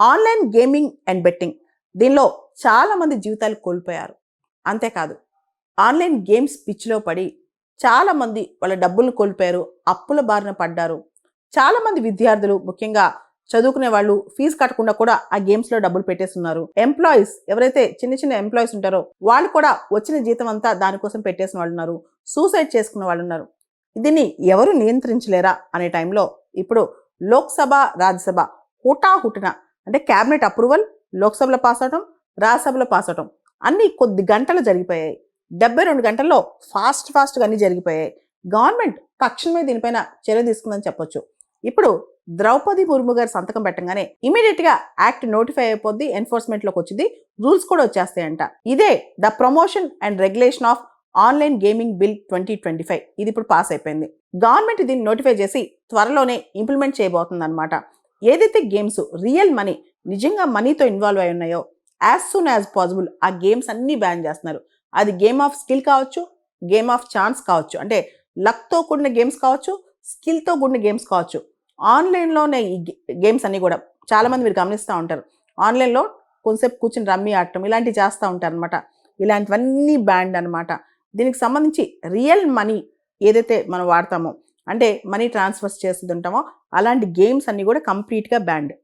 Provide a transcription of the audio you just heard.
Online gaming and betting దీనిలో చాలామంది జీవితాలు కోల్పోయారు. అంతేకాదు ఆన్లైన్ గేమ్స్ పిచ్చిలో పడి చాలామంది వాళ్ళ డబ్బులు కోల్పోయారు, అప్పుల బారిన పడ్డారు. చాలామంది విద్యార్థులు ముఖ్యంగా చదువుకునే వాళ్ళు ఫీజు కట్టకుండా కూడా ఆ గేమ్స్లో డబ్బులు పెట్టేస్తున్నారు. ఎంప్లాయీస్ ఎవరైతే చిన్న చిన్న ఎంప్లాయీస్ ఉంటారో వాళ్ళు కూడా వచ్చిన జీతం అంతా దానికోసం పెట్టేసిన వాళ్ళు ఉన్నారు. సూసైడ్ చేసుకున్న వాళ్ళు ఉన్నారు. దీన్ని ఎవరు నియంత్రించలేరా అనే టైంలో ఇప్పుడు లోక్సభ రాజ్యసభ హుటాహుటిన అంటే క్యాబినెట్ అప్రూవల్ లోక్సభలో పాస్ అవటం, రాజ్యసభలో పాస్ అవటం అన్నీ కొద్ది గంటలు జరిగిపోయాయి. 72 గంటల్లో ఫాస్ట్గా అన్నీ జరిగిపోయాయి. గవర్నమెంట్ తక్షణమే దీనిపైన చర్య తీసుకుందని చెప్పొచ్చు. ఇప్పుడు ద్రౌపది ముర్ము గారు సంతకం పెట్టగానే ఇమీడియట్గా యాక్ట్ నోటిఫై అయిపోద్ది, ఎన్ఫోర్స్మెంట్లోకి వచ్చింది, రూల్స్ కూడా వచ్చేస్తాయంట. ఇదే the promotion and regulation of online gaming bill 2025 ఇది ఇప్పుడు పాస్ అయిపోయింది. గవర్నమెంట్ దీన్ని నోటిఫై చేసి త్వరలోనే ఇంప్లిమెంట్ చేయబోతుంది అనమాట. ఏదైతే గేమ్స్ రియల్ మనీ నిజంగా మనీతో ఇన్వాల్వ్ అయి ఉన్నాయో యాజ్ సూన్ యాజ్ పాసిబుల్ ఆ గేమ్స్ అన్నీ బ్యాన్ చేస్తున్నారు. అది గేమ్ ఆఫ్ స్కిల్ కావచ్చు, గేమ్ ఆఫ్ ఛాన్స్ కావచ్చు, అంటే లక్తో కూడిన గేమ్స్ కావచ్చు, స్కిల్తో కూడిన గేమ్స్ కావచ్చు. ఆన్లైన్లోనే ఈ గేమ్స్ అన్నీ కూడా చాలామంది మీరు గమనిస్తూ ఉంటారు. ఆన్లైన్లో కొంతసేపు కూర్చుని రమ్మీ ఆడటం ఇలాంటివి చేస్తూ ఉంటారు అనమాట. ఇలాంటివన్నీ బ్యాండ్ అనమాట. దీనికి సంబంధించి రియల్ మనీ ఏదైతే మనం వాడతామో అంటే మనీ ట్రాన్స్ఫర్స్ చేస్తుంటామో అలాంటి గేమ్స్ అన్నీ కూడా కంప్లీట్గా బ్యాండ్.